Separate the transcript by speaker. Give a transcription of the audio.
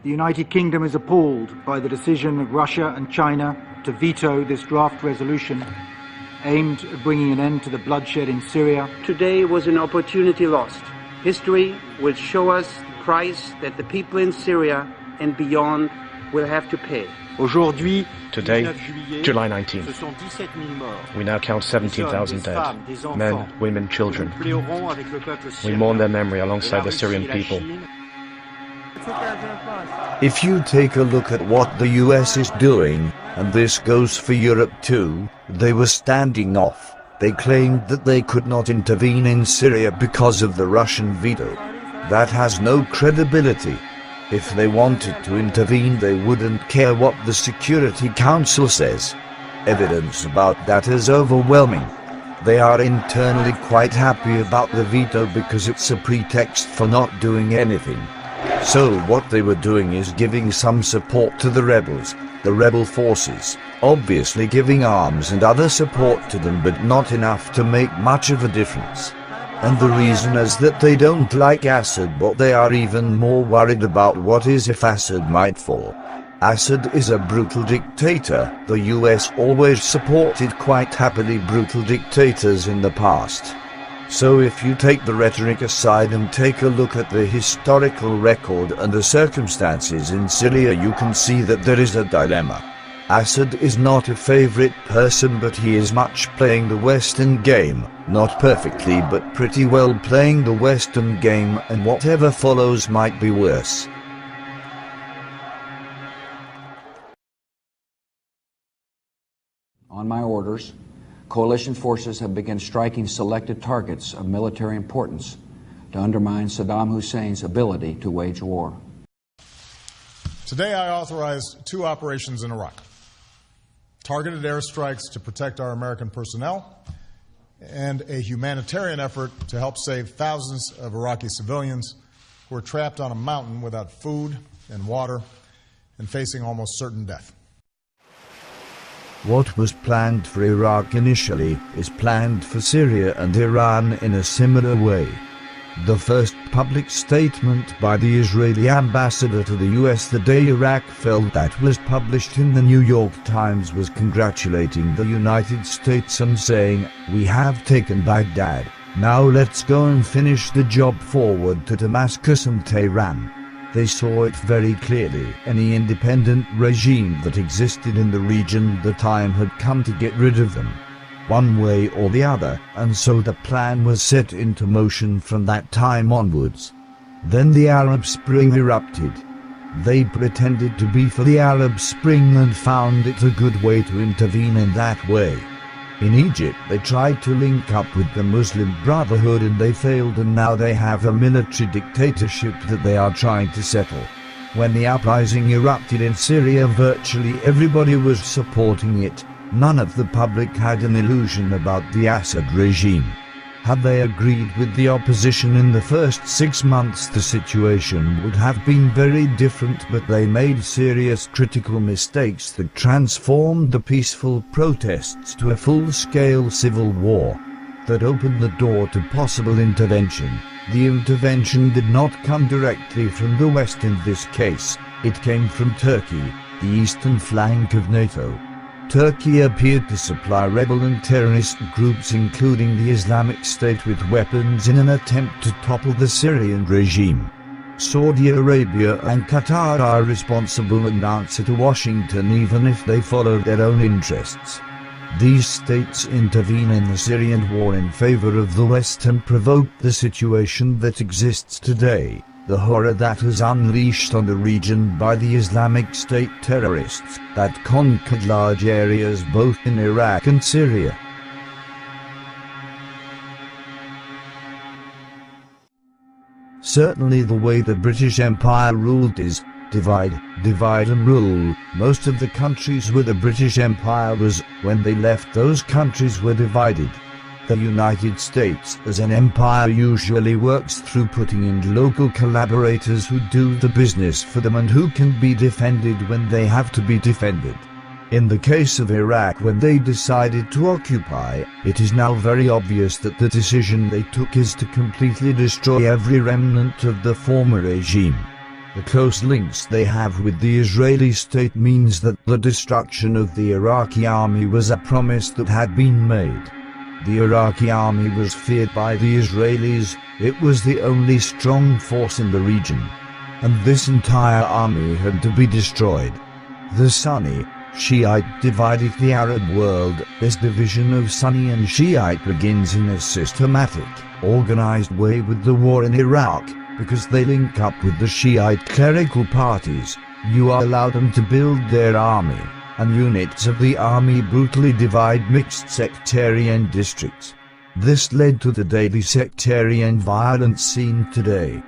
Speaker 1: The United Kingdom is appalled by the decision of Russia and China to veto this draft resolution aimed at bringing an end to the bloodshed in Syria.
Speaker 2: Today was an opportunity lost. History will show us the price that the people in Syria and beyond will have to pay.
Speaker 3: Today, July 19th, we now count 17,000 dead, men, women, children. We mourn their memory alongside the Syrian people.
Speaker 4: If you take a look at what the US is doing, and this goes for Europe too, they were standing off. They claimed that they could not intervene in Syria because of the Russian veto. That has no credibility. If they wanted to intervene, they wouldn't care what the Security Council says. Evidence about that is overwhelming. They are internally quite happy about the veto because it's a pretext for not doing anything. So what they were doing is giving some support to the rebels, the rebel forces, obviously giving arms and other support to them, but not enough to make much of a difference. And the reason is that they don't like Assad, but they are even more worried about what is if Assad might fall. Assad is a brutal dictator. The US always supported quite happily brutal dictators in the past. So if you take the rhetoric aside and take a look at the historical record and the circumstances in Syria, you can see that there is a dilemma. Assad is not a favorite person, but he is much playing the Western game, not perfectly but pretty well playing the Western game, and whatever follows might be worse.
Speaker 5: On my orders, coalition forces have begun striking selected targets of military importance to undermine Saddam Hussein's ability to wage war.
Speaker 6: Today I authorized 2 operations in Iraq. Targeted airstrikes to protect our American personnel, and a humanitarian effort to help save thousands of Iraqi civilians who are trapped on a mountain without food and water and facing almost certain death.
Speaker 4: What was planned for Iraq initially is planned for Syria and Iran in a similar way. The first public statement by the Israeli ambassador to the US the day Iraq fell, that was published in the New York Times, was congratulating the United States and saying, "We have taken Baghdad, now let's go and finish the job forward to Damascus and Tehran." They saw it very clearly. Any independent regime that existed in the region, the time had come to get rid of them, one way or the other, and so the plan was set into motion from that time onwards. Then the Arab Spring erupted. They pretended to be for the Arab Spring and found it a good way to intervene in that way. In Egypt they tried to link up with the Muslim Brotherhood and they failed, and now they have a military dictatorship that they are trying to settle. When the uprising erupted in Syria, virtually everybody was supporting it. None of the public had an illusion about the Assad regime. Had they agreed with the opposition in the first 6 months, the situation would have been very different, but they made serious critical mistakes that transformed the peaceful protests to a full-scale civil war that opened the door to possible intervention. The intervention did not come directly from the West in this case. It came from Turkey, the eastern flank of NATO. Turkey appeared to supply rebel and terrorist groups, including the Islamic State, with weapons in an attempt to topple the Syrian regime. Saudi Arabia and Qatar are responsible and answer to Washington, even if they follow their own interests. These states intervene in the Syrian war in favor of the West and provoke the situation that exists today, the horror that is unleashed on the region by the Islamic State terrorists that conquered large areas both in Iraq and Syria. Certainly the way the British Empire ruled is divide and rule. Most of the countries where the British Empire was, when they left, those countries were divided. The United States as an empire usually works through putting in local collaborators who do the business for them and who can be defended when they have to be defended. In the case of Iraq, when they decided to occupy, it is now very obvious that the decision they took is to completely destroy every remnant of the former regime. The close links they have with the Israeli state means that the destruction of the Iraqi army was a promise that had been made. The Iraqi army was feared by the Israelis. It was the only strong force in the region. And this entire army had to be destroyed. The Sunni Shiite divided the Arab world. This division of Sunni and Shiite begins in a systematic, organized way with the war in Iraq. Because they link up with the Shiite clerical parties, you allow them to build their army, and units of the army brutally divide mixed sectarian districts. This led to the daily sectarian violence seen today.